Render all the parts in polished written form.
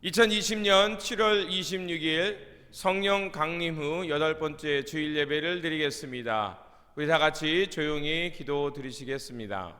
2020년 7월 26일 성령 강림 후 8번째 주일 예배를 드리겠습니다. 우리 다 같이 조용히 기도 드리시겠습니다.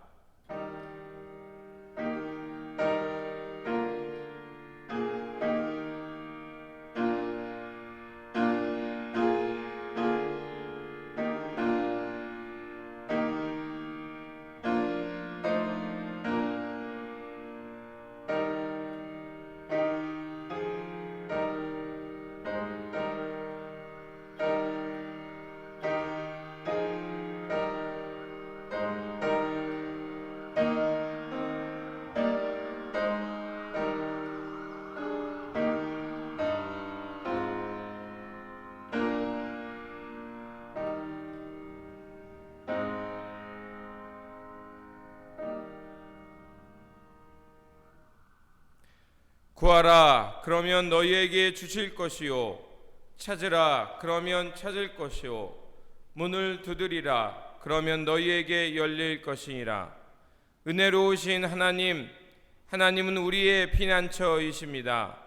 구하라 그러면 너희에게 주실 것이요, 찾으라 그러면 찾을 것이요, 문을 두드리라 그러면 너희에게 열릴 것이니라. 은혜로우신 하나님은 우리의 피난처이십니다.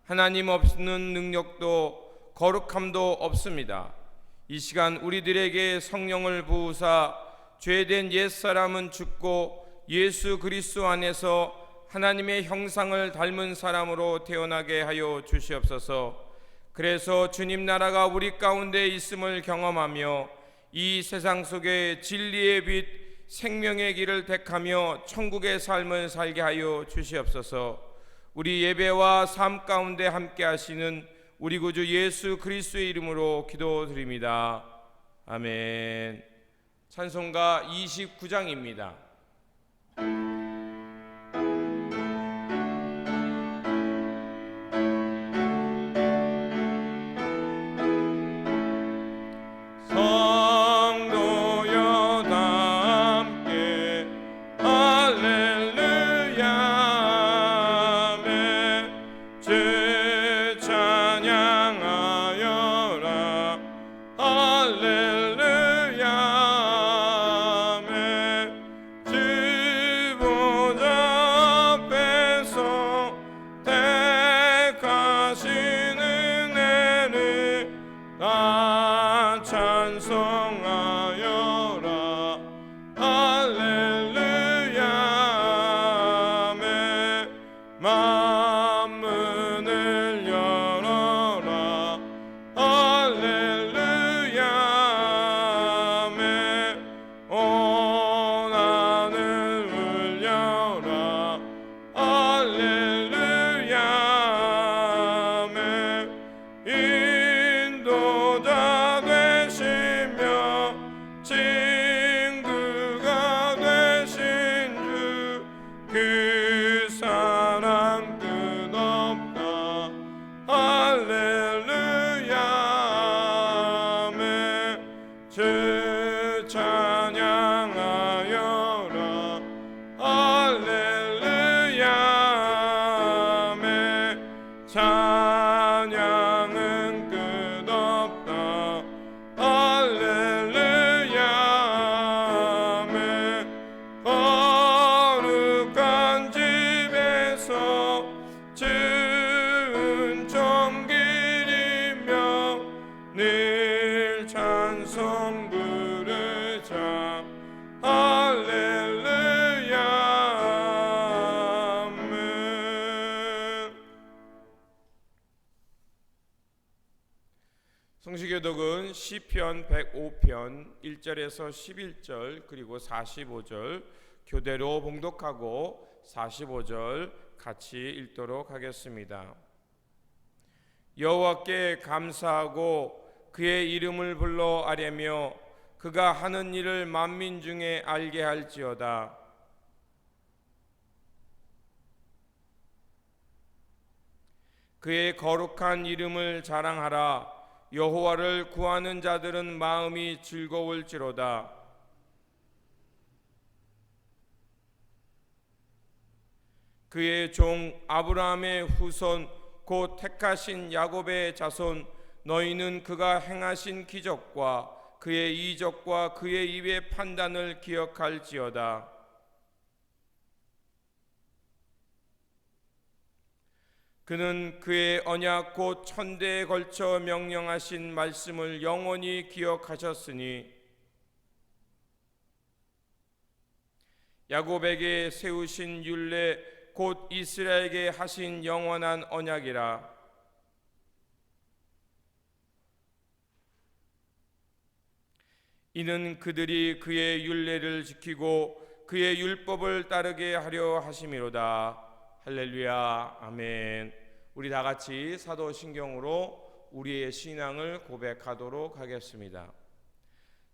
하나님 없는 능력도 거룩함도 없습니다. 이 시간 우리들에게 성령을 부으사 죄된 옛사람은 죽고 예수 그리스도 안에서 하나님의 형상을 닮은 사람으로 태어나게 하여 주시옵소서. 그래서 주님 나라가 우리 가운데 있음을 경험하며 이 세상 속에 진리의 빛, 생명의 길을 택하며 천국의 삶을 살게 하여 주시옵소서. 우리 예배와 삶 가운데 함께 하시는 우리 구주 예수 그리스도의 이름으로 기도드립니다. 아멘. 찬송가 29장입니다. 성시교독은 시편 105편 1절에서 11절 그리고 45절 교대로 봉독하고 45절 같이 읽도록 하겠습니다. 여호와께 감사하고 그의 이름을 불러 아뢰며 그가 하는 일을 만민 중에 알게 할지어다. 그의 거룩한 이름을 자랑하라. 여호와를 구하는 자들은 마음이 즐거울지로다. 그의 종 아브라함의 후손 곧 택하신 야곱의 자손 너희는 그가 행하신 기적과 그의 이적과 그의 입의 판단을 기억할지어다. 그는 그의 언약 곧 천대에 걸쳐 명령하신 말씀을 영원히 기억하셨으니 야곱에게 세우신 율례 곧 이스라엘에게 하신 영원한 언약이라. 이는 그들이 그의 율례를 지키고 그의 율법을 따르게 하려 하심이로다. 할렐루야. 아멘. 우리 다 같이 사도신경으로 우리의 신앙을 고백하도록 하겠습니다.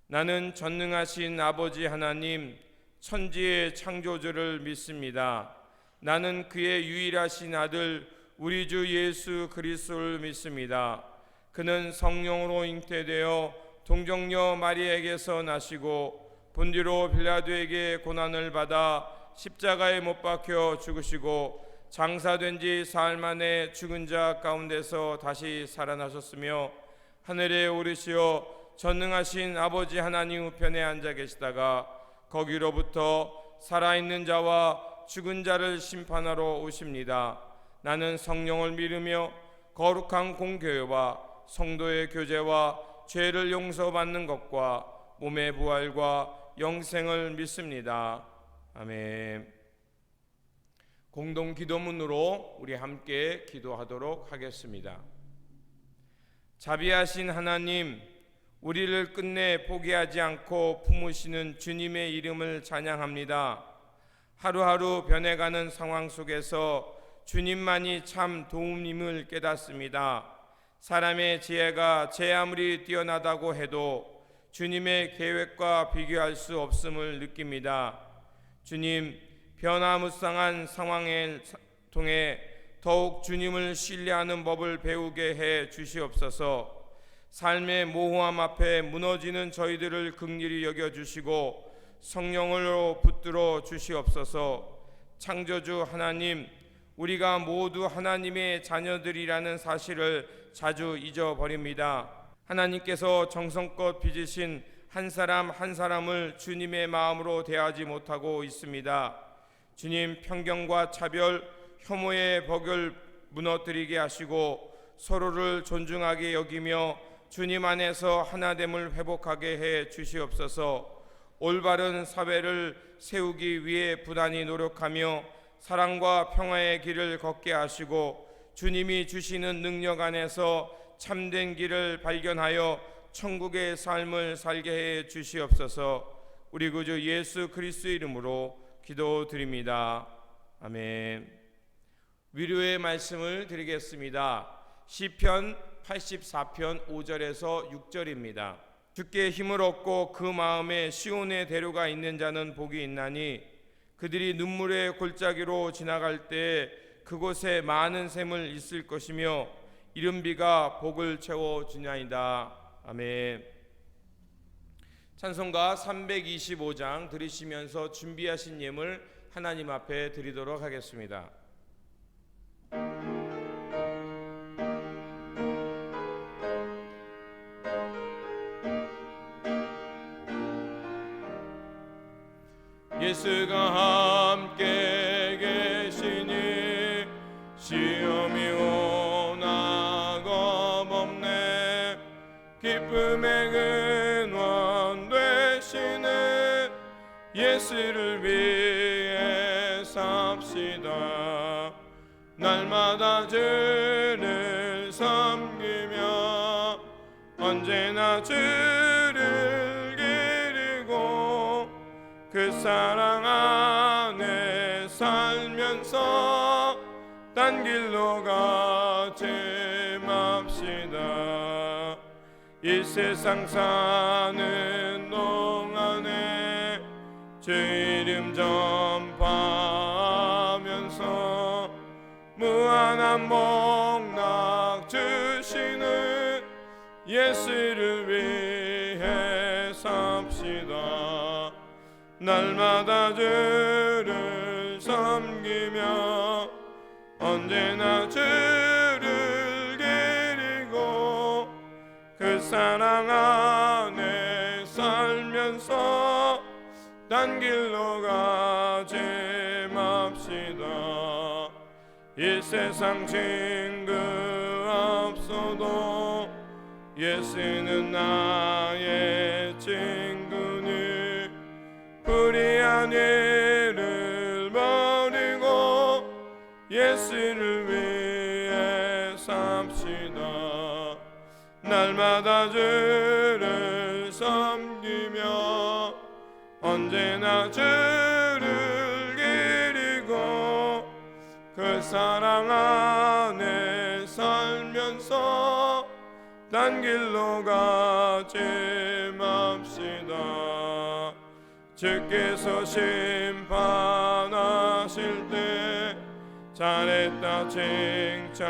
나는 전능하신 아버지 하나님 천지의 창조주를 믿습니다. 나는 그의 유일하신 아들 우리 주 예수 그리스도를 믿습니다. 그는 성령으로 잉태되어 동정녀 마리아에게서 나시고 본디로 빌라도에게 고난을 받아 십자가에 못 박혀 죽으시고 장사된 지 사흘 만에 죽은 자 가운데서 다시 살아나셨으며 하늘에 오르시어 전능하신 아버지 하나님 우편에 앉아 계시다가 거기로부터 살아있는 자와 죽은 자를 심판하러 오십니다. 나는 성령을 믿으며 거룩한 공교회와 성도의 교제와 죄를 용서받는 것과 몸의 부활과 영생을 믿습니다. 아멘. 공동 기도문으로 우리 함께 기도하도록 하겠습니다. 자비하신 하나님, 우리를 끝내 포기하지 않고 품으시는 주님의 이름을 찬양합니다. 하루하루 변해가는 상황 속에서 주님만이 참 도움임을 깨닫습니다. 사람의 지혜가 제 아무리 뛰어나다고 해도 주님의 계획과 비교할 수 없음을 느낍니다. 주님, 변화무쌍한 상황을 통해 더욱 주님을 신뢰하는 법을 배우게 해 주시옵소서. 삶의 모호함 앞에 무너지는 저희들을 긍휼히 여겨주시고 성령으로 붙들어 주시옵소서. 창조주 하나님, 우리가 모두 하나님의 자녀들이라는 사실을 자주 잊어버립니다. 하나님께서 정성껏 빚으신 한 사람 한 사람을 주님의 마음으로 대하지 못하고 있습니다. 주님, 편견과 차별, 혐오의 벽을 무너뜨리게 하시고 서로를 존중하게 여기며 주님 안에서 하나됨을 회복하게 해 주시옵소서. 올바른 사회를 세우기 위해 부단히 노력하며 사랑과 평화의 길을 걷게 하시고 주님이 주시는 능력 안에서 참된 길을 발견하여 천국의 삶을 살게 해 주시옵소서. 우리 구주 예수 그리스도 이름으로 기도드립니다. 아멘. 위로의 말씀을 드리겠습니다. 시편 84편 5절에서 6절입니다. 주께 힘을 얻고 그 마음에 시온의 대로가 있는 자는 복이 있나니 그들이 눈물의 골짜기로 지나갈 때 그곳에 많은 샘을 있을 것이며 이른 비가 복을 채워주냐이다. 아멘. 찬송가 325장 들으시면서 준비하신 예물 하나님 앞에 드리도록 하겠습니다. 예수가 함께 계시니 시험이 오나 겁없네. 기쁨의 근원 되시는 예수를 위해 삽시다. 날마다 주를 섬기며 언제나 주를 기리고 그 사랑 안에 살면서 딴 길로 가지 맙시다. 이 세상 사는 동안에 주 이름 전파하면서 무한한 복락 주시는 예수를 위해 삽시다. 날마다 주를 섬기며 언제나 주를 기리고 그 사랑 안에 살면서 딴 길로 가지 맙시다. 이 세상 세상 친구 없어도 예수는 나의 친구니 불의한 일을 버리고 예수를 위해 삽시다. 날마다 주를 섬기며 언제나 주를 기리고 그 사랑 안에 살면서 딴 길로 가지 맙시다. 주께서 심판하실 때 잘했다 칭찬하리니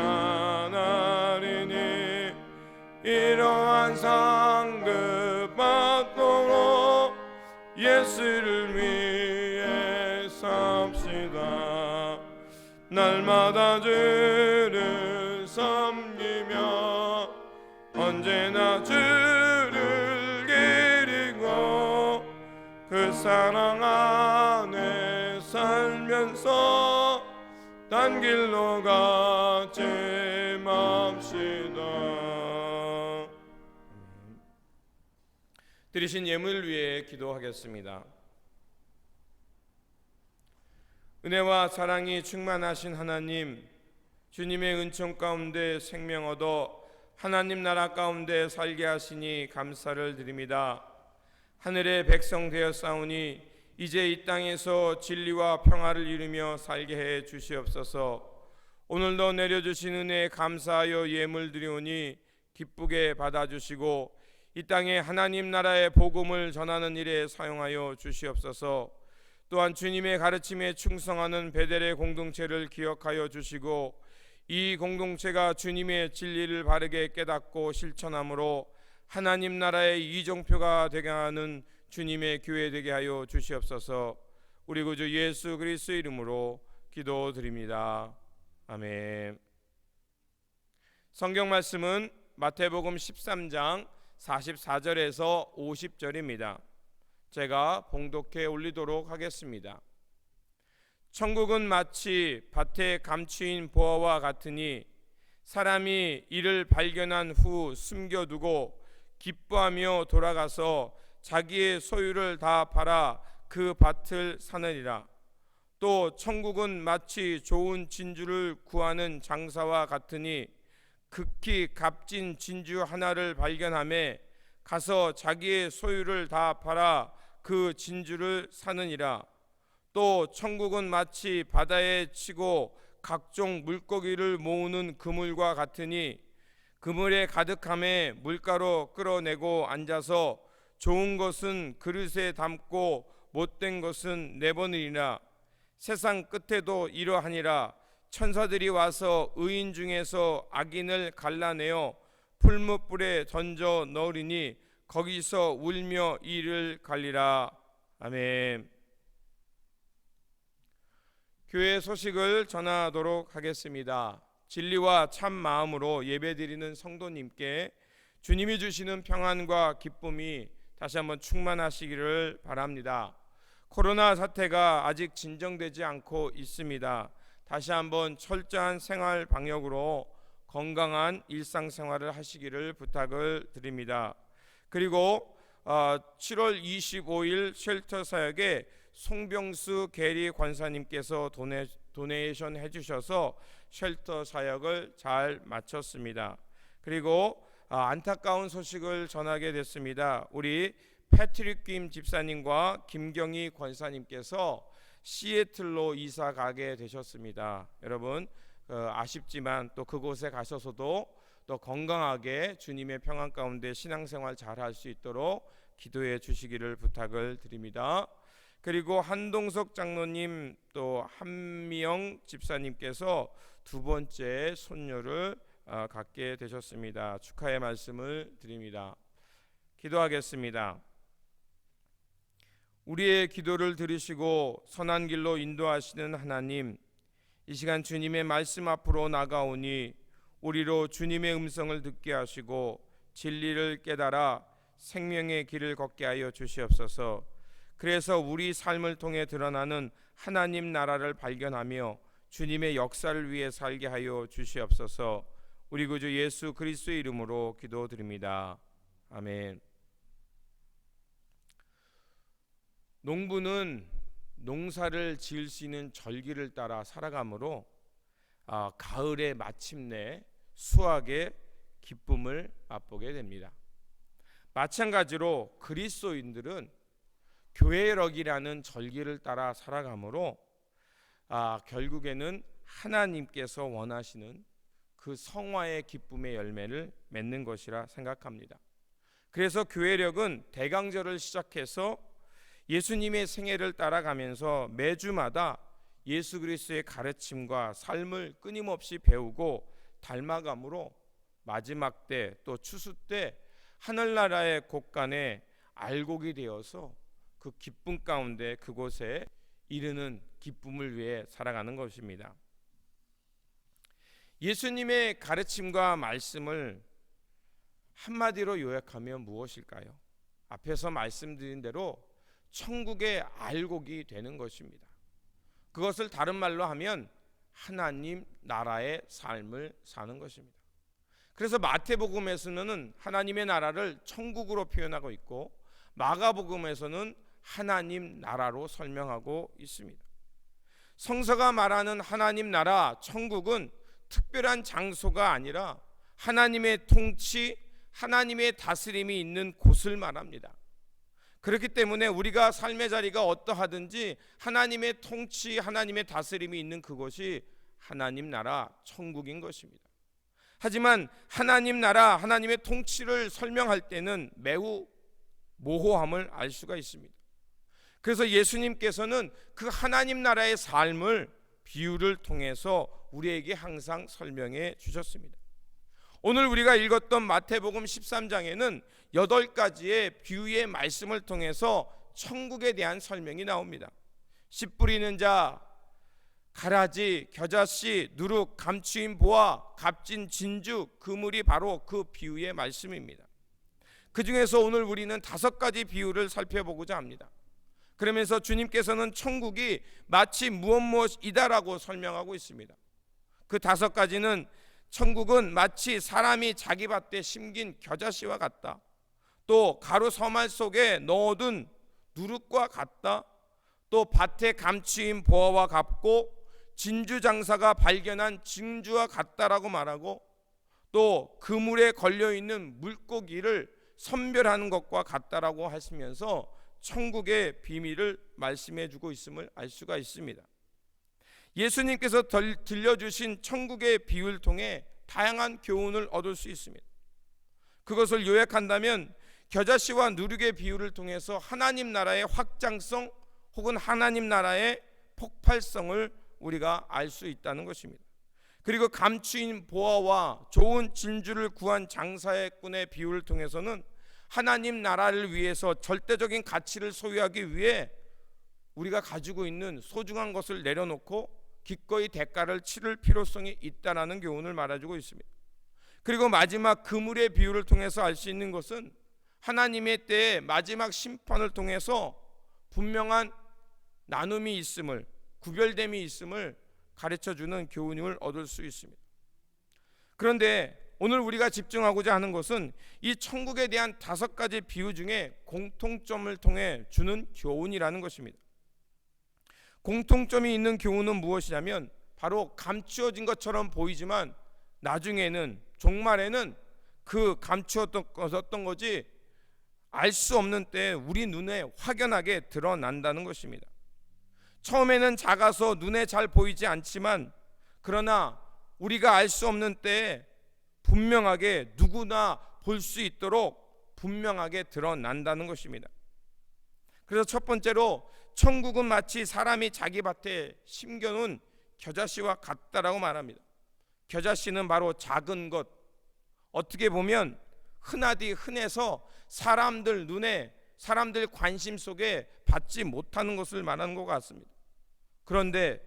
이러한 상급 받도록 예수를 위해 삽시다. 날마다 주를 섬기며 언제나 주를 기리고 그 사랑 안에 살면서 딴 길로 가지 맙시다. 드리신 예물 위해 기도하겠습니다. 은혜와 사랑이 충만하신 하나님, 주님의 은총 가운데 생명 얻어 하나님 나라 가운데 살게 하시니 감사를 드립니다. 하늘의 백성 되었사오니 이제 이 땅에서 진리와 평화를 이루며 살게 해 주시옵소서. 오늘도 내려주신 은혜에 감사하여 예물 드리오니 기쁘게 받아주시고 이 땅에 하나님 나라의 복음을 전하는 일에 사용하여 주시옵소서. 또한 주님의 가르침에 충성하는 베델의 공동체를 기억하여 주시고 이 공동체가 주님의 진리를 바르게 깨닫고 실천함으로 하나님 나라의 이정표가 되게 하는 주님의 교회 되게 하여 주시옵소서. 우리 구주 예수 그리스도 이름으로 기도드립니다. 아멘. 성경 말씀은 마태복음 13장 44절에서 50절입니다. 제가 봉독해 올리도록 하겠습니다. 천국은 마치 밭에 감추인 보화와 같으니 사람이 이를 발견한 후 숨겨두고 기뻐하며 돌아가서 자기의 소유를 다 팔아 그 밭을 사느니라. 또 천국은 마치 좋은 진주를 구하는 장사와 같으니 극히 값진 진주 하나를 발견하매 가서 자기의 소유를 다 팔아 그 진주를 사느니라. 또 천국은 마치 바다에 치고 각종 물고기를 모으는 그물과 같으니 그물에 가득함에 물가로 끌어내고 앉아서 좋은 것은 그릇에 담고 못된 것은 내보내리라. 세상 끝에도 이러하니라. 천사들이 와서 의인 중에서 악인을 갈라내어 풀무불에 던져 넣으리니 거기서 울며 이를 갈리라. 아멘. 교회 소식을 전하도록 하겠습니다. 진리와 참 마음으로 예배드리는 성도님께 주님이 주시는 평안과 기쁨이 다시 한번 충만하시기를 바랍니다. 코로나 사태가 아직 진정되지 않고 있습니다. 다시 한번 철저한 생활 방역으로 건강한 일상생활을 하시기를 부탁을 드립니다. 그리고 7월 25일 쉘터 사역에 송병수 계리 권사님께서 도네이션 해주셔서 쉘터 사역을 잘 마쳤습니다. 그리고 안타까운 소식을 전하게 됐습니다. 우리 패트릭 김 집사님과 김경희 권사님께서 시애틀로 이사 가게 되셨습니다. 여러분 아쉽지만 또 그곳에 가셔서도 또 건강하게 주님의 평안 가운데 신앙생활 잘 할 수 있도록 기도해 주시기를 부탁을 드립니다. 그리고 한동석 장로님 또 한미영 집사님께서 두 번째 손녀를 갖게 되셨습니다. 축하의 말씀을 드립니다. 기도하겠습니다. 우리의 기도를 들으시고 선한 길로 인도하시는 하나님, 이 시간 주님의 말씀 앞으로 나가오니 우리로 주님의 음성을 듣게 하시고 진리를 깨달아 생명의 길을 걷게 하여 주시옵소서. 그래서 우리 삶을 통해 드러나는 하나님 나라를 발견하며 주님의 역사를 위해 살게 하여 주시옵소서. 우리 구주 예수 그리스도의 이름으로 기도드립니다. 아멘. 농부는 농사를 지을 수 있는 절기를 따라 살아가므로 가을에 마침내 수확의 기쁨을 맛보게 됩니다. 마찬가지로 그리스도인들은 교회력이라는 절기를 따라 살아가므로 결국에는 하나님께서 원하시는 그 성화의 기쁨의 열매를 맺는 것이라 생각합니다. 그래서 교회력은 대강절을 시작해서 예수님의 생애를 따라가면서 매주마다 예수 그리스도의 가르침과 삶을 끊임없이 배우고 닮아감으로 마지막 때 또 추수 때 하늘나라의 곳간에 알곡이 되어서 그 기쁨 가운데 그곳에 이르는 기쁨을 위해 살아가는 것입니다. 예수님의 가르침과 말씀을 한마디로 요약하면 무엇일까요? 앞에서 말씀드린 대로 천국의 알곡이 되는 것입니다. 그것을 다른 말로 하면 하나님 나라의 삶을 사는 것입니다. 그래서 마태복음에서는 하나님의 나라를 천국으로 표현하고 있고 마가복음에서는 하나님 나라로 설명하고 있습니다. 성서가 말하는 하나님 나라 천국은 특별한 장소가 아니라 하나님의 통치, 하나님의 다스림이 있는 곳을 말합니다. 그렇기 때문에 우리가 삶의 자리가 어떠하든지 하나님의 통치, 하나님의 다스림이 있는 그곳이 하나님 나라 천국인 것입니다. 하지만 하나님 나라, 하나님의 통치를 설명할 때는 매우 모호함을 알 수가 있습니다. 그래서 예수님께서는 그 하나님 나라의 삶을 비유를 통해서 우리에게 항상 설명해 주셨습니다. 오늘 우리가 읽었던 마태복음 13장에는 8가지의 비유의 말씀을 통해서 천국에 대한 설명이 나옵니다. 씨 뿌리는 자, 가라지, 겨자씨, 누룩, 감추인 보화, 값진 진주, 그물이 바로 그 비유의 말씀입니다. 그 중에서 오늘 우리는 5가지 비유를 살펴보고자 합니다. 그러면서 주님께서는 천국이 마치 무엇이다라고 설명하고 있습니다. 그 5가지는 천국은 마치 사람이 자기 밭에 심긴 겨자씨와 같다. 또 가루 서말 속에 넣어둔 누룩과 같다. 또 밭에 감추인 보화와 같고 진주 장사가 발견한 진주와 같다라고 말하고 또 그물에 걸려있는 물고기를 선별하는 것과 같다라고 하시면서 천국의 비밀을 말씀해 주고 있음을 알 수가 있습니다. 예수님께서 들려주신 천국의 비유를 통해 다양한 교훈을 얻을 수 있습니다. 그것을 요약한다면 겨자씨와 누룩의 비유를 통해서 하나님 나라의 확장성 혹은 하나님 나라의 폭발성을 우리가 알 수 있다는 것입니다. 그리고 감추인 보화와 좋은 진주를 구한 장사의 꾼의 비유를 통해서는 하나님 나라를 위해서 절대적인 가치를 소유하기 위해 우리가 가지고 있는 소중한 것을 내려놓고 기꺼이 대가를 치를 필요성이 있다는 교훈을 말해주고 있습니다. 그리고 마지막 그물의 비유를 통해서 알 수 있는 것은 하나님의 때에 마지막 심판을 통해서 분명한 나눔이 있음을, 구별됨이 있음을 가르쳐주는 교훈을 얻을 수 있습니다. 그런데 오늘 우리가 집중하고자 하는 것은 이 천국에 대한 5가지 비유 중에 공통점을 통해 주는 교훈이라는 것입니다. 공통점이 있는 교훈은 무엇이냐면 바로 감추어진 것처럼 보이지만 나중에는 종말에는 그 감추었던 것이 알 수 없는 때에 우리 눈에 확연하게 드러난다는 것입니다. 처음에는 작아서 눈에 잘 보이지 않지만 그러나 우리가 알 수 없는 때에 분명하게 누구나 볼 수 있도록 분명하게 드러난다는 것입니다. 그래서 첫 번째로 천국은 마치 사람이 자기 밭에 심겨놓은 겨자씨와 같다라고 말합니다. 겨자씨는 바로 작은 것, 어떻게 보면 흔해서 사람들 눈에, 사람들 관심 속에 받지 못하는 것을 말하는 것 같습니다. 그런데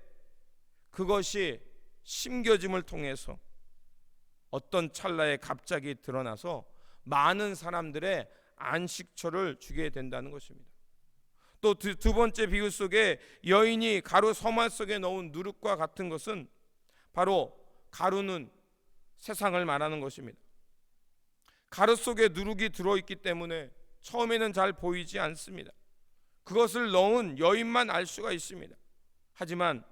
그것이 심겨짐을 통해서 어떤 찰나에 갑자기 드러나서 많은 사람들의 안식처를 주게 된다는 것입니다. 또 두 번째 비유 속에 여인이 가루 서말 속에 넣은 누룩과 같은 것은 바로 가루는 세상을 말하는 것입니다. 가루 속에 누룩이 들어있기 때문에 처음에는 잘 보이지 않습니다. 그것을 넣은 여인만 알 수가 있습니다. 하지만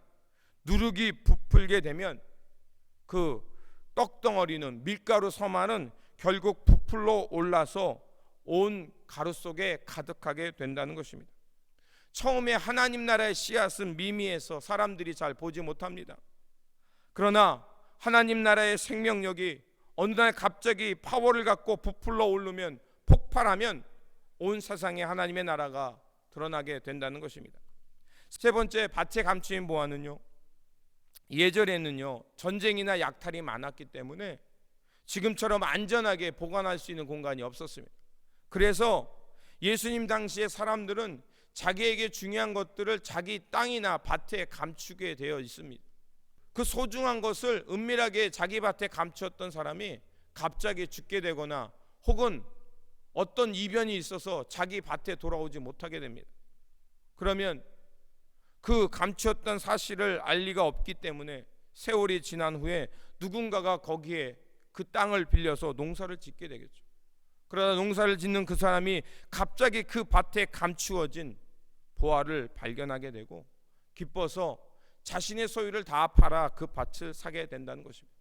누룩이 부풀게 되면 그 떡덩어리는, 밀가루 서말은 결국 부풀러 올라서 온 가루 속에 가득하게 된다는 것입니다. 처음에 하나님 나라의 씨앗은 미미해서 사람들이 잘 보지 못합니다. 그러나 하나님 나라의 생명력이 어느 날 갑자기 파워를 갖고 부풀러 오르면, 폭발하면 온 세상에 하나님의 나라가 드러나게 된다는 것입니다. 세 번째, 밭에 감추인 보화는요, 예전에는요 전쟁이나 약탈이 많았기 때문에 지금처럼 안전하게 보관할 수 있는 공간이 없었습니다. 그래서 예수님 당시의 사람들은 자기에게 중요한 것들을 자기 땅이나 밭에 감추게 되어 있습니다. 그 소중한 것을 은밀하게 자기 밭에 감추었던 사람이 갑자기 죽게 되거나 혹은 어떤 이변이 있어서 자기 밭에 돌아오지 못하게 됩니다. 그러면 그 감추었던 사실을 알 리가 없기 때문에 세월이 지난 후에 누군가가 거기에 그 땅을 빌려서 농사를 짓게 되겠죠. 그러다 농사를 짓는 그 사람이 갑자기 그 밭에 감추어진 보화를 발견하게 되고 기뻐서 자신의 소유를 다 팔아 그 밭을 사게 된다는 것입니다.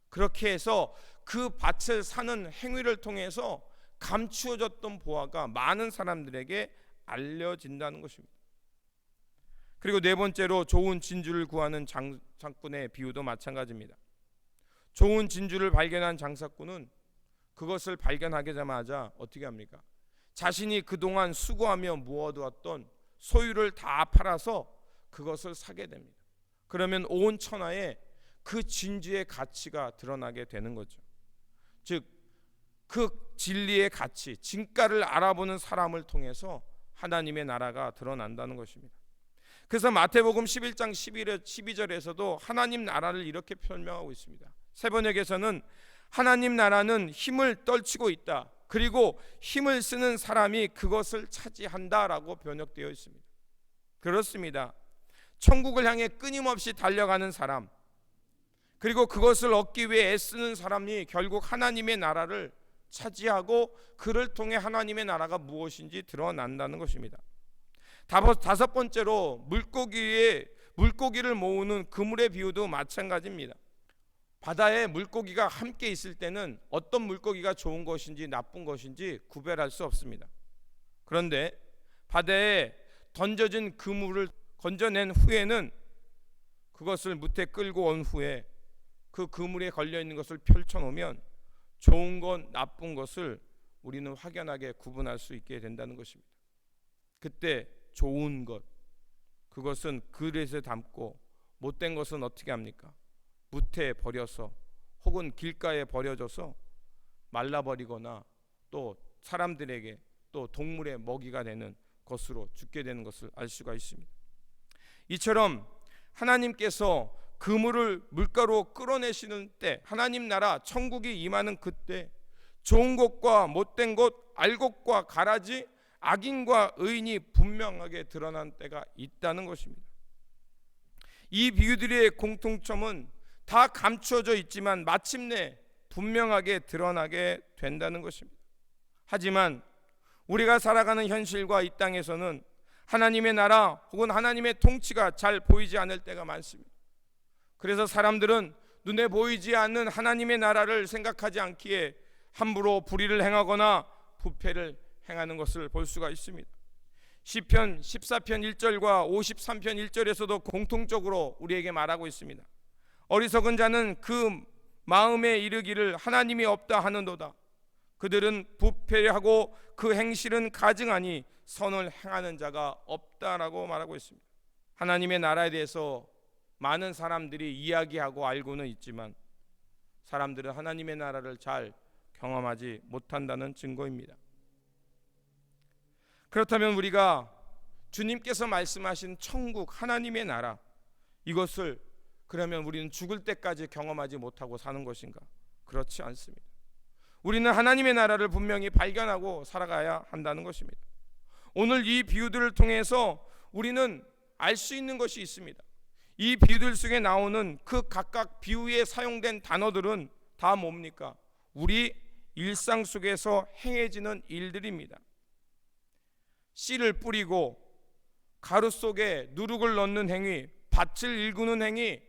그렇게 해서 그 밭을 사는 행위를 통해서 감추어졌던 보화가 많은 사람들에게 알려진다는 것입니다. 그리고 네 번째로 좋은 진주를 구하는 장사꾼의 비유도 마찬가지입니다. 좋은 진주를 발견한 장사꾼은 그것을 발견하자마자 어떻게 합니까? 자신이 그동안 수고하며 모아두었던 소유를 다 팔아서 그것을 사게 됩니다. 그러면 온 천하에 그 진주의 가치가 드러나게 되는 거죠. 즉, 그 진리의 가치, 진가를 알아보는 사람을 통해서 하나님의 나라가 드러난다는 것입니다. 그래서 마태복음 11장 12절에서도 하나님 나라를 이렇게 설명하고 있습니다. 세번역에서는 하나님 나라는 힘을 떨치고 있다, 그리고 힘을 쓰는 사람이 그것을 차지한다라고 번역되어 있습니다. 그렇습니다. 천국을 향해 끊임없이 달려가는 사람, 그리고 그것을 얻기 위해 애쓰는 사람이 결국 하나님의 나라를 차지하고 그를 통해 하나님의 나라가 무엇인지 드러난다는 것입니다. 다섯 번째로 물고기를 모으는 그물의 비유도 마찬가지입니다. 바다에 물고기가 함께 있을 때는 어떤 물고기가 좋은 것인지 나쁜 것인지 구별할 수 없습니다. 그런데 바다에 던져진 그물을 건져낸 후에는 그것을 무태 끌고 온 후에 그 그물에 걸려있는 것을 펼쳐놓으면 좋은 것 나쁜 것을 우리는 확연하게 구분할 수 있게 된다는 것입니다. 그때 좋은 것, 그것은 그릇에 담고 못된 것은 어떻게 합니까? 무태에 버려서 혹은 길가에 버려져서 말라버리거나 또 사람들에게 또 동물의 먹이가 되는 것으로 죽게 되는 것을 알 수가 있습니다. 이처럼 하나님께서 그물을 물가로 끌어내시는 때, 하나님 나라 천국이 임하는 그때 좋은 것과 못된 것, 알곡과 가라지, 악인과 의인이 분명하게 드러난 때가 있다는 것입니다. 이 비유들의 공통점은 다 감추어져 있지만 마침내 분명하게 드러나게 된다는 것입니다. 하지만 우리가 살아가는 현실과 이 땅에서는 하나님의 나라 혹은 하나님의 통치가 잘 보이지 않을 때가 많습니다. 그래서 사람들은 눈에 보이지 않는 하나님의 나라를 생각하지 않기에 함부로 불의를 행하거나 부패를 행하는 것을 볼 수가 있습니다. 시편 14편 1절과 53편 1절에서도 공통적으로 우리에게 말하고 있습니다. 어리석은 자는 그 마음에 이르기를 하나님이 없다 하는도다. 그들은 부패하고 그 행실은 가증하니 선을 행하는 자가 없다라고 말하고 있습니다. 하나님의 나라에 대해서 많은 사람들이 이야기하고 알고는 있지만 사람들은 하나님의 나라를 잘 경험하지 못한다는 증거입니다. 그렇다면 우리가 주님께서 말씀하신 천국, 하나님의 나라, 이것을 그러면 우리는 죽을 때까지 경험하지 못하고 사는 것인가? 그렇지 않습니다. 우리는 하나님의 나라를 분명히 발견하고 살아가야 한다는 것입니다. 오늘 이 비유들을 통해서 우리는 알 수 있는 것이 있습니다. 이 비유들 속에 나오는 그 각각 비유에 사용된 단어들은 다 뭡니까? 우리 일상 속에서 행해지는 일들입니다. 씨를 뿌리고 가루 속에 누룩을 넣는 행위, 밭을 일구는 행위,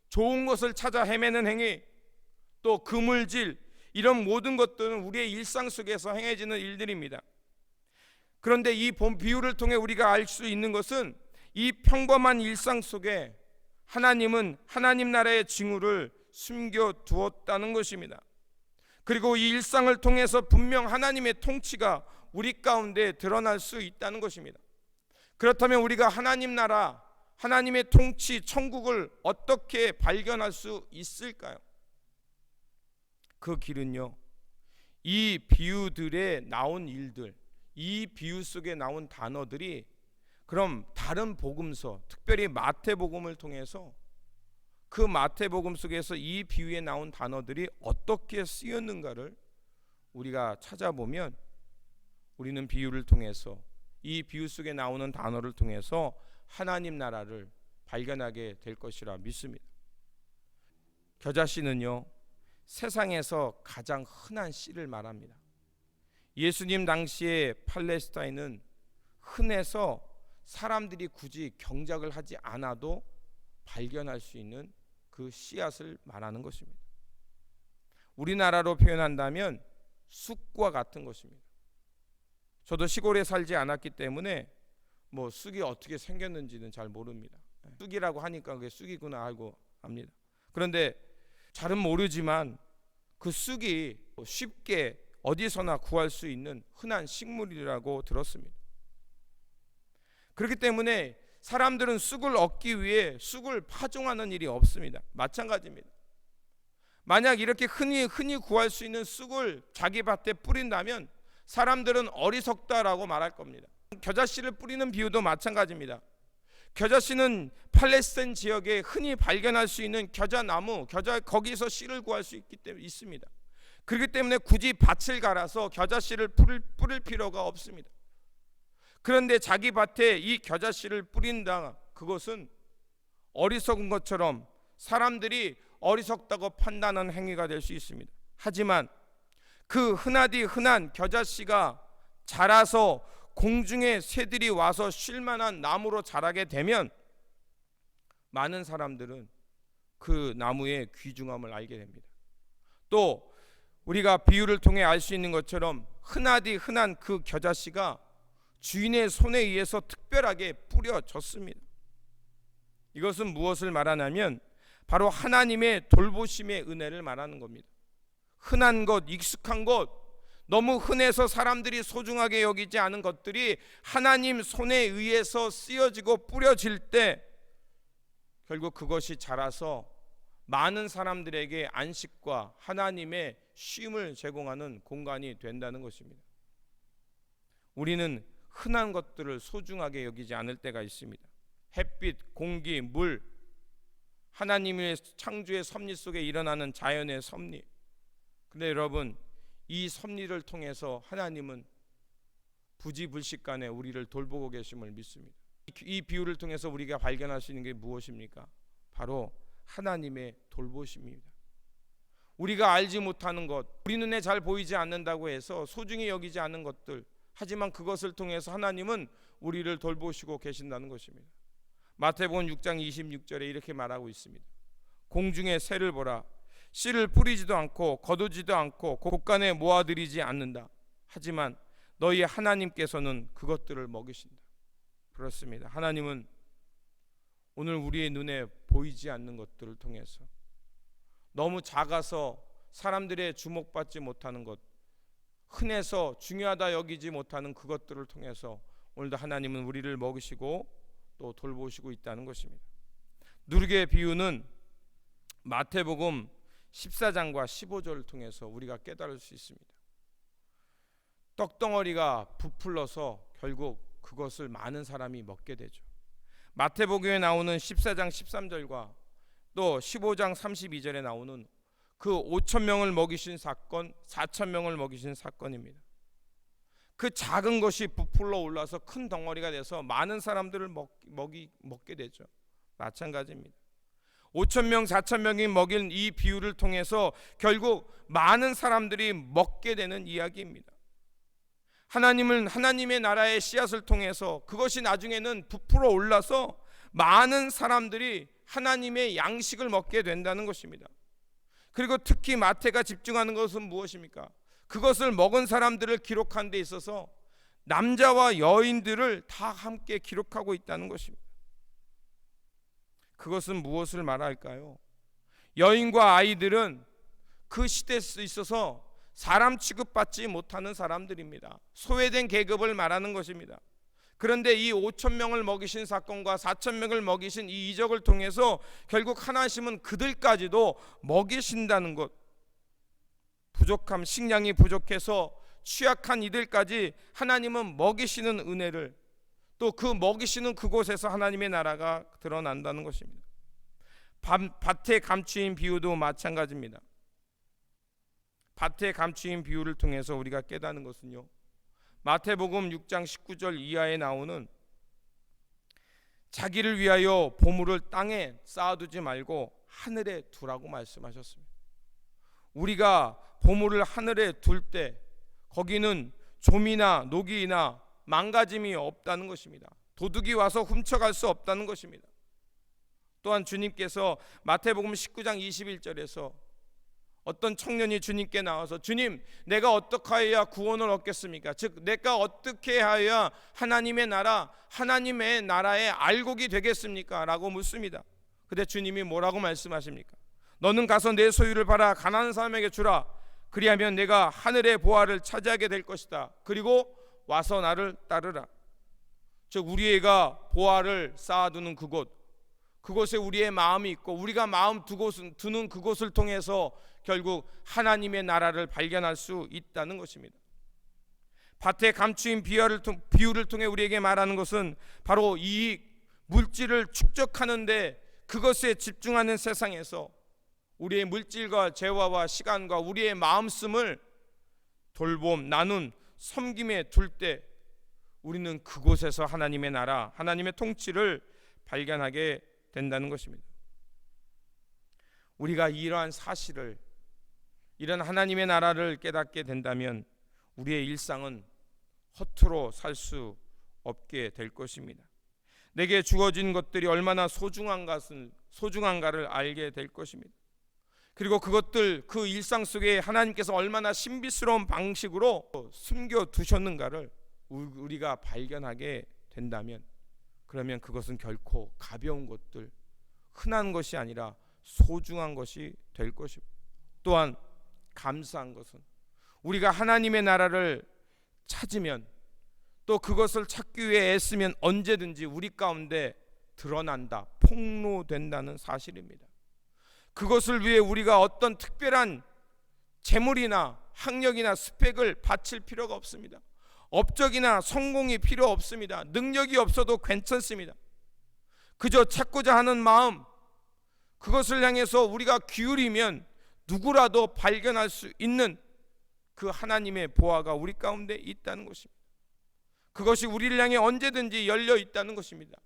좋은 것을 찾아 헤매는 행위, 또 그물질, 이런 모든 것들은 우리의 일상 속에서 행해지는 일들입니다. 그런데 이 비유를 통해 우리가 알 수 있는 것은 이 평범한 일상 속에 하나님은 하나님 나라의 징후를 숨겨두었다는 것입니다. 그리고 이 일상을 통해서 분명 하나님의 통치가 우리 가운데 드러날 수 있다는 것입니다. 그렇다면 우리가 하나님 나라, 하나님의 통치, 천국을 어떻게 발견할 수 있을까요? 그 길은요, 이 비유들에 나온 일들, 이 비유 속에 나온 단어들이 그럼 다른 복음서, 특별히 마태복음을 통해서 그 마태복음 속에서 이 비유에 나온 단어들이 어떻게 쓰였는가를 우리가 찾아보면 우리는 비유를 통해서, 이 비유 속에 나오는 단어를 통해서 하나님 나라를 발견하게 될 것이라 믿습니다. 겨자씨는요, 세상에서 가장 흔한 씨를 말합니다. 예수님 당시에 팔레스타인은 흔해서 사람들이 굳이 경작을 하지 않아도 발견할 수 있는 그 씨앗을 말하는 것입니다. 우리나라로 표현한다면 쑥과 같은 것입니다. 저도 시골에 살지 않았기 때문에 뭐 쑥이 어떻게 생겼는지는 잘 모릅니다. 쑥이라고 하니까 그게 쑥이구나 알고 합니다. 그런데 잘은 모르지만 그 쑥이 쉽게 어디서나 구할 수 있는 흔한 식물이라고 들었습니다. 그렇기 때문에 사람들은 쑥을 얻기 위해 쑥을 파종하는 일이 없습니다. 마찬가지입니다. 만약 이렇게 흔히 구할 수 있는 쑥을 자기 밭에 뿌린다면 사람들은 어리석다라고 말할 겁니다. 겨자씨를 뿌리는 비유도 마찬가지입니다. 겨자씨는 팔레스타인 지역에 흔히 발견할 수 있는 겨자나무, 거기서 씨를 구할 수 있기 때문에 있습니다. 그렇기 때문에 굳이 밭을 갈아서 겨자씨를 뿌릴 필요가 없습니다. 그런데 자기 밭에 이 겨자씨를 뿌린다, 그것은 어리석은 것처럼 사람들이 어리석다고 판단하는 행위가 될 수 있습니다. 하지만 그 흔하디 흔한 겨자씨가 자라서 공중에 새들이 와서 쉴만한 나무로 자라게 되면 많은 사람들은 그 나무의 귀중함을 알게 됩니다. 또 우리가 비유를 통해 알 수 있는 것처럼 흔하디 흔한 그 겨자씨가 주인의 손에 의해서 특별하게 뿌려졌습니다. 이것은 무엇을 말하냐면 바로 하나님의 돌보심의 은혜를 말하는 겁니다. 흔한 것, 익숙한 것, 너무 흔해서 사람들이 소중하게 여기지 않은 것들이 하나님 손에 의해서 쓰여지고 뿌려질 때 결국 그것이 자라서 많은 사람들에게 안식과 하나님의 쉼을 제공하는 공간이 된다는 것입니다. 우리는 흔한 것들을 소중하게 여기지 않을 때가 있습니다. 햇빛, 공기, 물, 하나님의 창조의 섭리 속에 일어나는 자연의 섭리. 근데 여러분, 이 섭리를 통해서 하나님은 부지불식간에 우리를 돌보고 계심을 믿습니다. 이 비유를 통해서 우리가 발견할 수 있는 게 무엇입니까? 바로 하나님의 돌보심입니다. 우리가 알지 못하는 것, 우리 눈에 잘 보이지 않는다고 해서 소중히 여기지 않는 것들, 하지만 그것을 통해서 하나님은 우리를 돌보시고 계신다는 것입니다. 마태복음 6장 26절에 이렇게 말하고 있습니다. 공중의 새를 보라. 씨를 뿌리지도 않고 거두지도 않고 곳간에 모아들이지 않는다. 하지만 너희 하나님께서는 그것들을 먹이신다. 그렇습니다. 하나님은 오늘 우리의 눈에 보이지 않는 것들을 통해서 너무 작아서 사람들의 주목받지 못하는 것, 흔해서 중요하다 여기지 못하는 그것들을 통해서 오늘도 하나님은 우리를 먹이시고 또 돌보시고 있다는 것입니다. 누룩의 비유는 마태복음 14장과 15절을 통해서 우리가 깨달을 수 있습니다. 떡덩어리가 부풀러서 결국 그것을 많은 사람이 먹게 되죠. 마태복음에 나오는 14장 13절과 또 15장 32절에 나오는 그 5,000명을 먹이신 사건, 4,000명을 먹이신 사건입니다. 그 작은 것이 부풀어 올라서 큰 덩어리가 돼서 많은 사람들을 먹게 되죠. 마찬가지입니다. 5,000명, 4,000명이 먹인 이 비유를 통해서 결국 많은 사람들이 먹게 되는 이야기입니다. 하나님은 하나님의 나라의 씨앗을 통해서 그것이 나중에는 부풀어 올라서 많은 사람들이 하나님의 양식을 먹게 된다는 것입니다. 그리고 특히 마태가 집중하는 것은 무엇입니까? 그것을 먹은 사람들을 기록한 데 있어서 남자와 여인들을 다 함께 기록하고 있다는 것입니다. 그것은 무엇을 말할까요? 여인과 아이들은 그 시대에 있어서 사람 취급받지 못하는 사람들입니다. 소외된 계급을 말하는 것입니다. 그런데 이 5,000명을 먹이신 사건과 4,000명을 먹이신 이 이적을 통해서 결국 하나님은 그들까지도 먹이신다는 것, 식량이 부족해서 취약한 이들까지 하나님은 먹이시는 은혜를, 또 그 먹이시는 그곳에서 하나님의 나라가 드러난다는 것입니다. 밭에 감추인 비유도 마찬가지입니다. 밭에 감추인 비유를 통해서 우리가 깨닫는 것은요, 마태복음 6장 19절 이하에 나오는 자기를 위하여 보물을 땅에 쌓아두지 말고 하늘에 두라고 말씀하셨습니다. 우리가 보물을 하늘에 둘 때 거기는 좀이나 녹이나 망가짐이 없다는 것입니다. 도둑이 와서 훔쳐갈 수 없다는 것입니다. 또한 주님께서 마태복음 19장 21절에서 어떤 청년이 주님께 나와서 주님, 내가 어떻게 해야 구원을 얻겠습니까? 즉 내가 어떻게 해야 하나님의 나라의 알곡이 되겠습니까? 라고 묻습니다. 근데 주님이 뭐라고 말씀하십니까? 너는 가서 내 소유를 팔아 가난한 사람에게 주라. 그리하면 내가 하늘의 보화를 차지하게 될 것이다. 그리고 와서 나를 따르라. 즉 우리가 보화를 쌓아두는 그곳에 우리의 마음이 있고 우리가 마음 두는 그곳을 통해서 결국 하나님의 나라를 발견할 수 있다는 것입니다. 밭에 감추인 비유를 통해 우리에게 말하는 것은 바로 이익, 물질을 축적하는데 그것에 집중하는 세상에서 우리의 물질과 재화와 시간과 우리의 마음씀을 돌봄, 나눔, 섬김에 둘 때 우리는 그곳에서 하나님의 나라, 하나님의 통치를 발견하게 된다는 것입니다. 우리가 이러한 사실을, 이런 하나님의 나라를 깨닫게 된다면 우리의 일상은 허투루 살 수 없게 될 것입니다. 내게 주어진 것들이 얼마나 소중한가를 알게 될 것입니다. 그리고 그 일상 속에 하나님께서 얼마나 신비스러운 방식으로 숨겨두셨는가를 우리가 발견하게 된다면, 그러면 그것은 결코 가벼운 것들, 흔한 것이 아니라 소중한 것이 될 것입니다. 또한 감사한 것은 우리가 하나님의 나라를 찾으면, 또 그것을 찾기 위해 애쓰면 언제든지 우리 가운데 드러난다, 폭로된다는 사실입니다. 그것을 위해 우리가 어떤 특별한 재물이나 학력이나 스펙을 바칠 필요가 없습니다. 업적이나 성공이 필요 없습니다. 능력이 없어도 괜찮습니다. 그저 찾고자 하는 마음, 그것을 향해서 우리가 기울이면 누구라도 발견할 수 있는 그 하나님의 보화가 우리 가운데 있다는 것입니다. 그것이 우리를 향해 언제든지 열려 있다는 것입니다.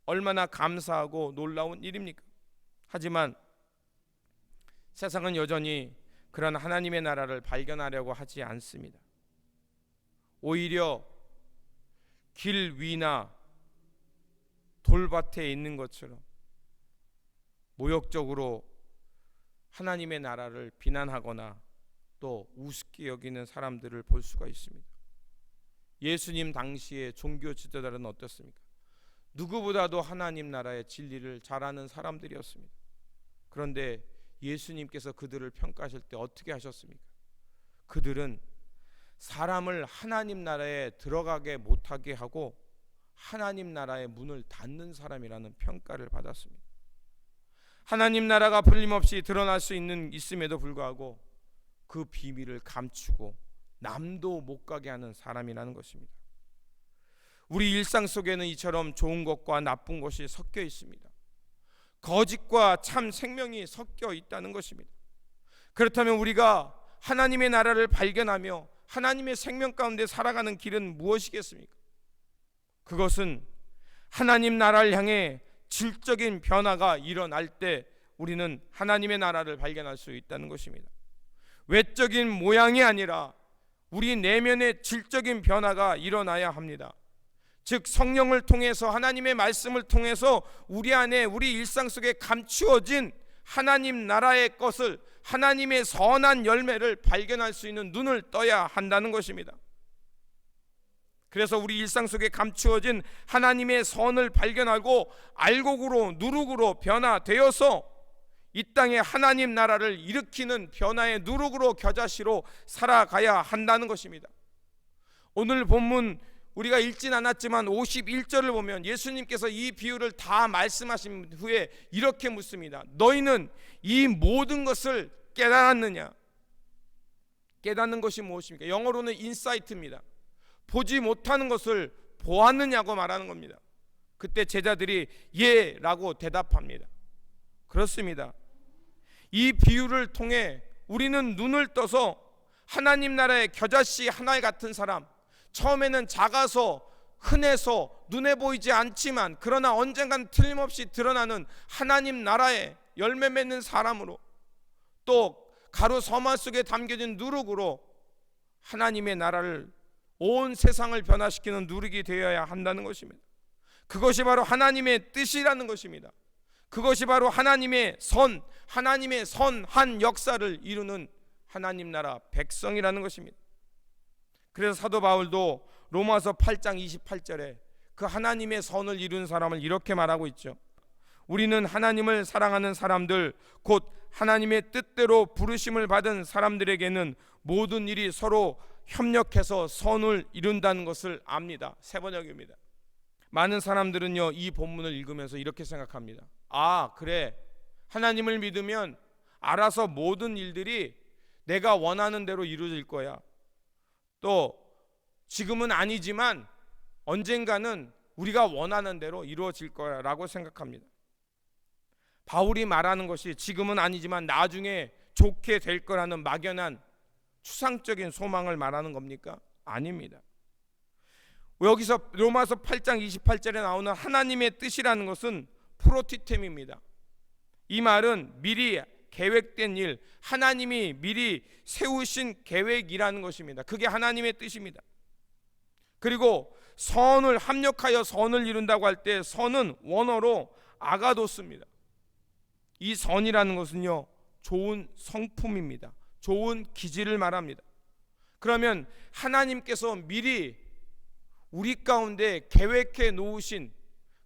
얼마나 감사하고 놀라운 일입니까? 하지만 세상은 여전히 그런 하나님의 나라를 발견하려고 하지 않습니다. 오히려 길 위나 돌밭에 있는 것처럼 모욕적으로 하나님의 나라를 비난하거나 또 우습게 여기는 사람들을 볼 수가 있습니다. 예수님 당시의 종교 지도자들은 어떻습니까? 누구보다도 하나님 나라의 진리를 잘 아는 사람들이었습니다. 그런데 예수님께서 그들을 평가하실 때 어떻게 하셨습니까? 그들은 사람을 하나님 나라에 들어가게 못하게 하고 하나님 나라의 문을 닫는 사람이라는 평가를 받았습니다. 하나님 나라가 불림없이 드러날 수 있음에도 불구하고 그 비밀을 감추고 남도 못 가게 하는 사람이라는 것입니다. 우리 일상 속에는 이처럼 좋은 것과 나쁜 것이 섞여 있습니다. 거짓과 참 생명이 섞여 있다는 것입니다. 그렇다면 우리가 하나님의 나라를 발견하며 하나님의 생명 가운데 살아가는 길은 무엇이겠습니까? 그것은 하나님 나라를 향해 질적인 변화가 일어날 때 우리는 하나님의 나라를 발견할 수 있다는 것입니다. 외적인 모양이 아니라 우리 내면의 질적인 변화가 일어나야 합니다. 즉 성령을 통해서, 하나님의 말씀을 통해서 우리 안에, 우리 일상 속에 감추어진 하나님 나라의 것을, 하나님의 선한 열매를 발견할 수 있는 눈을 떠야 한다는 것입니다. 그래서 우리 일상 속에 감추어진 하나님의 선을 발견하고 알곡으로, 누룩으로 변화되어서 이 땅에 하나님 나라를 일으키는 변화의 누룩으로, 겨자씨로 살아가야 한다는 것입니다. 오늘 본문 우리가 읽진 않았지만 51절을 보면 예수님께서 이 비유를 다 말씀하신 후에 이렇게 묻습니다. 너희는 이 모든 것을 깨달았느냐? 깨닫는 것이 무엇입니까? 영어로는 인사이트입니다. 보지 못하는 것을 보았느냐고 말하는 겁니다. 그때 제자들이 예 라고 대답합니다. 그렇습니다. 이 비유를 통해 우리는 눈을 떠서 하나님 나라의 겨자씨 하나 같은 사람, 처음에는 작아서 흔해서 눈에 보이지 않지만 그러나 언젠간 틀림없이 드러나는 하나님 나라의 열매 맺는 사람으로, 또 가루 서마 속에 담겨진 누룩으로 하나님의 나라를, 온 세상을 변화시키는 누룩이 되어야 한다는 것입니다. 그것이 바로 하나님의 뜻이라는 것입니다. 그것이 바로 하나님의 선한 역사를 이루는 하나님 나라 백성이라는 것입니다. 그래서 사도 바울도 로마서 8장 28절에 그 하나님의 선을 이룬 사람을 이렇게 말하고 있죠. 우리는 하나님을 사랑하는 사람들, 곧 하나님의 뜻대로 부르심을 받은 사람들에게는 모든 일이 서로 협력해서 선을 이룬다는 것을 압니다. 세 번역입니다. 많은 사람들은요, 이 본문을 읽으면서 이렇게 생각합니다. 아, 그래, 하나님을 믿으면 알아서 모든 일들이 내가 원하는 대로 이루어질 거야. 또 지금은 아니지만 언젠가는 우리가 원하는 대로 이루어질 거라고 생각합니다. 바울이 말하는 것이 지금은 아니지만 나중에 좋게 될 거라는 막연한 추상적인 소망을 말하는 겁니까? 아닙니다. 여기서 로마서 8장 28절에 나오는 하나님의 뜻이라는 것은 프로티템입니다. 이 말은 미리 계획된 일, 하나님이 미리 세우신 계획이라는 것입니다. 그게 하나님의 뜻입니다. 그리고 선을, 합력하여 선을 이룬다고 할 때 선은 원어로 아가도스입니다. 이 선이라는 것은요, 좋은 성품입니다. 좋은 기질을 말합니다. 그러면 하나님께서 미리 우리 가운데 계획해 놓으신,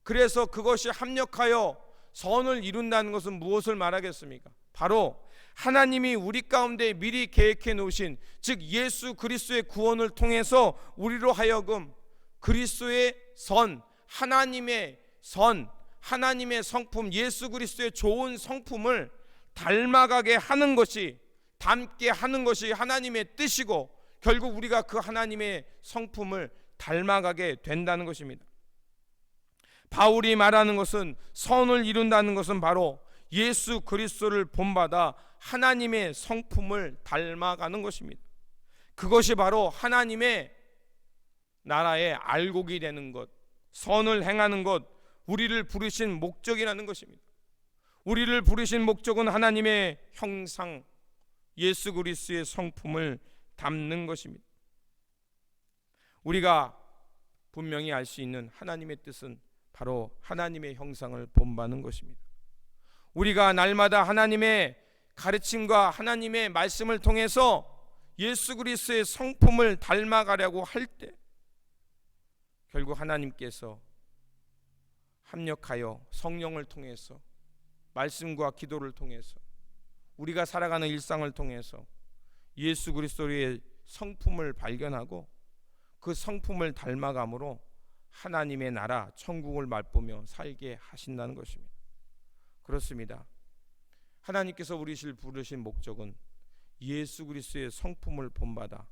그래서 그것이 합력하여 선을 이룬다는 것은 무엇을 말하겠습니까? 바로 하나님이 우리 가운데 미리 계획해 놓으신, 즉 예수 그리스도의 구원을 통해서 우리로 하여금 그리스도의 선, 하나님의 성품, 예수 그리스도의 좋은 성품을 닮아가게 하는 것이, 닮게 하는 것이 하나님의 뜻이고, 결국 우리가 그 하나님의 성품을 닮아가게 된다는 것입니다. 바울이 말하는 것은, 선을 이룬다는 것은 바로 예수 그리스도를 본받아 하나님의 성품을 닮아가는 것입니다. 그것이 바로 하나님의 나라의 알곡이 되는 것, 선을 행하는 것, 우리를 부르신 목적이라는 것입니다. 우리를 부르신 목적은 하나님의 형상, 예수 그리스도의 성품을 담는 것입니다. 우리가 분명히 알 수 있는 하나님의 뜻은 바로 하나님의 형상을 본받는 것입니다. 우리가 날마다 하나님의 가르침과 하나님의 말씀을 통해서 예수 그리스도의 성품을 닮아가려고 할 때 결국 하나님께서 합력하여 성령을 통해서, 말씀과 기도를 통해서, 우리가 살아가는 일상을 통해서 예수 그리스도의 성품을 발견하고 그 성품을 닮아감으로 하나님의 나라, 천국을 맛보며 살게 하신다는 것입니다. 그렇습니다. 하나님께서 우리를 부르신 목적은 예수 그리스도의 성품을 본받아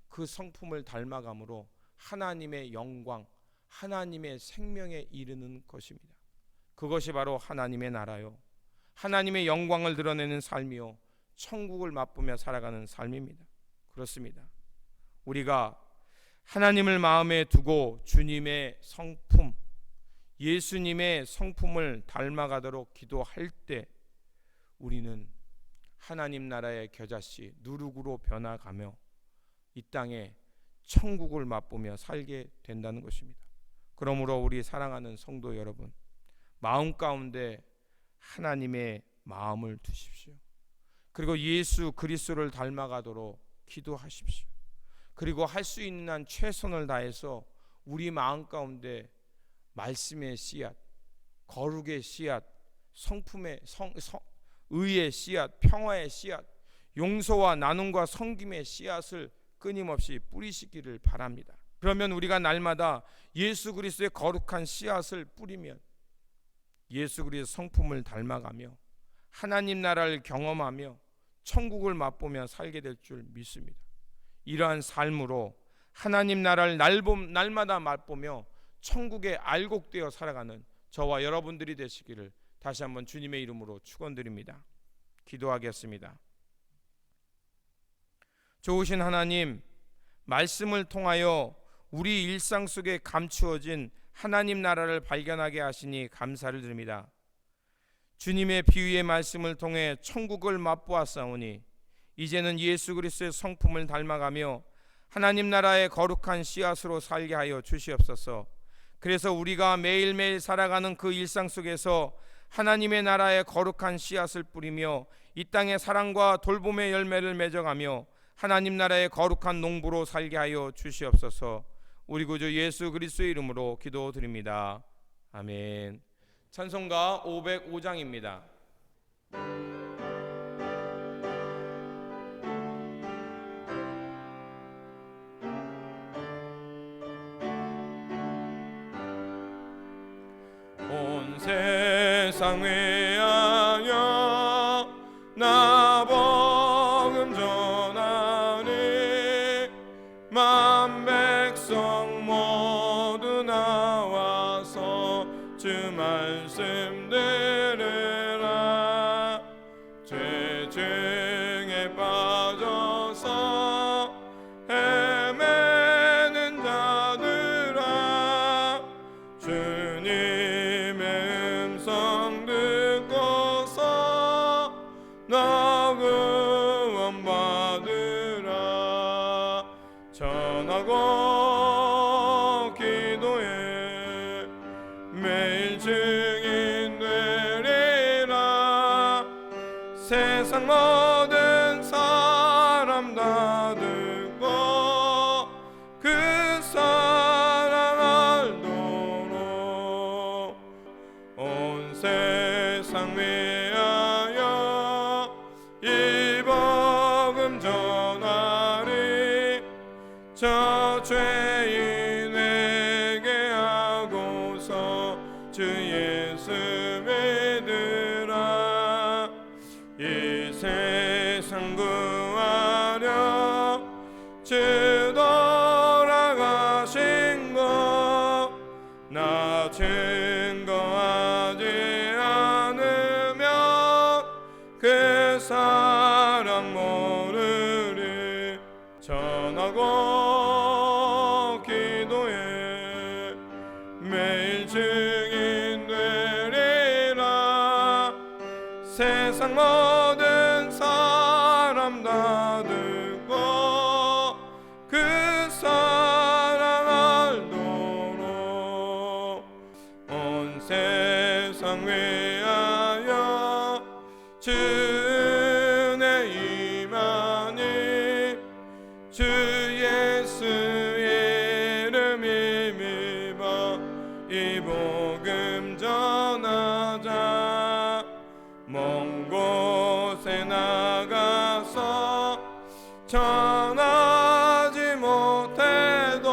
그 성품을 닮아감으로 하나님의 영광, 하나님의 생명에 이르는 것입니다. 그것이 바로 하나님의 나라요, 하나님의 영광을 드러내는 삶이요, 천국을 맛보며 살아가는 삶입니다. 그렇습니다. 우리가 하나님을 마음에 두고 주님의 성품, 예수님의 성품을 닮아가도록 기도할 때 우리는 하나님 나라의 겨자씨 누룩으로 변화가며 이 땅에 천국을 맛보며 살게 된다는 것입니다. 그러므로 우리 사랑하는 성도 여러분, 마음 가운데 하나님의 마음을 두십시오. 그리고 예수 그리스도를 닮아가도록 기도하십시오. 그리고 할 수 있는 한 최선을 다해서 우리 마음 가운데 말씀의 씨앗, 거룩의 씨앗, 성품의 의의 씨앗, 평화의 씨앗, 용서와 나눔과 섬김의 씨앗을 끊임없이 뿌리시기를 바랍니다. 그러면 우리가 날마다 예수 그리스도의 거룩한 씨앗을 뿌리면 예수 그리스도의 성품을 닮아가며 하나님 나라를 경험하며 천국을 맛보며 살게 될 줄 믿습니다. 이러한 삶으로 하나님 나라를 날마다 맛보며 천국에 알곡되어 살아가는 저와 여러분들이 되시기를 다시 한번 주님의 이름으로 축원드립니다. 기도하겠습니다. 좋으신 하나님, 말씀을 통하여 우리 일상 속에 감추어진 하나님 나라를 발견하게 하시니 감사를 드립니다. 주님의 비유의 말씀을 통해 천국을 맛보았사오니 이제는 예수 그리스도의 성품을 닮아가며 하나님 나라의 거룩한 씨앗으로 살게 하여 주시옵소서. 그래서 우리가 매일매일 살아가는 그 일상 속에서 하나님의 나라의 거룩한 씨앗을 뿌리며 이 땅의 사랑과 돌봄의 열매를 맺어가며 하나님 나라의 거룩한 농부로 살게 하여 주시옵소서. 우리 구주 예수 그리스도의 이름으로 기도드립니다. 아멘. 찬송가 505장입니다. 온 세상 위하여 나 복음 전하니 만 백성 모두 나와서 주 말씀 들으라. 죄 중에 빠져서 헤매는 자들아, 주님의 음성 듣고서 나 구원 받으라. 전하고 기도해 매일 증인 되리라. 세상 모든 사람 다 듣고 그 사랑 알도록 온 세상 위하여 이 복음 전하리. 저 죄인에게 하고서 주 예수 믿으라. 이 세상 구하려 주 돌아가신 것 나 증거하지 않으면 그 사랑 모르리. 전하고 기도해 매일 증인 되리라. 세상 모든 사람 다 듣고 그 사랑 알도록 온 세상 위하여 주 은혜 임하니. 주 예수 이름 힘입어 이 복음 전하자. 먼 곳에 나가서 전하지 못해도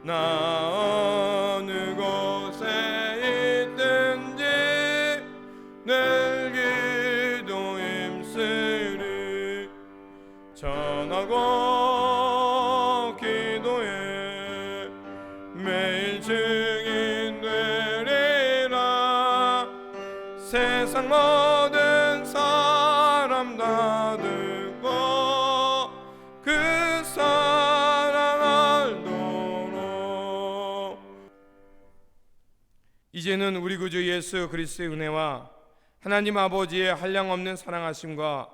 나 어느 곳에 있든지 늘 기도 힘쓰리. 전하고 기도해 매일 증인 되리라. 세상 모든 사람 다 듣고 그 사랑 이제는 우리 구주 예수 그리스도의 은혜와 하나님 아버지의 한량없는 사랑하심과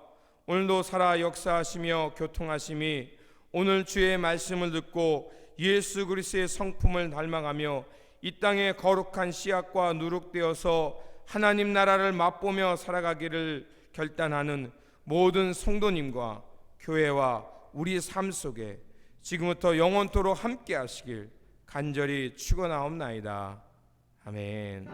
오늘도 살아 역사하시며 교통하심이 오늘 주의 말씀을 듣고 예수 그리스도의 성품을 닮아가며 이 땅의 거룩한 씨앗과 누룩되어서 하나님 나라를 맛보며 살아가기를 결단하는 모든 성도님과 교회와 우리 삶 속에 지금부터 영원토록 함께 하시길 간절히 축원하옵나이다. 아멘.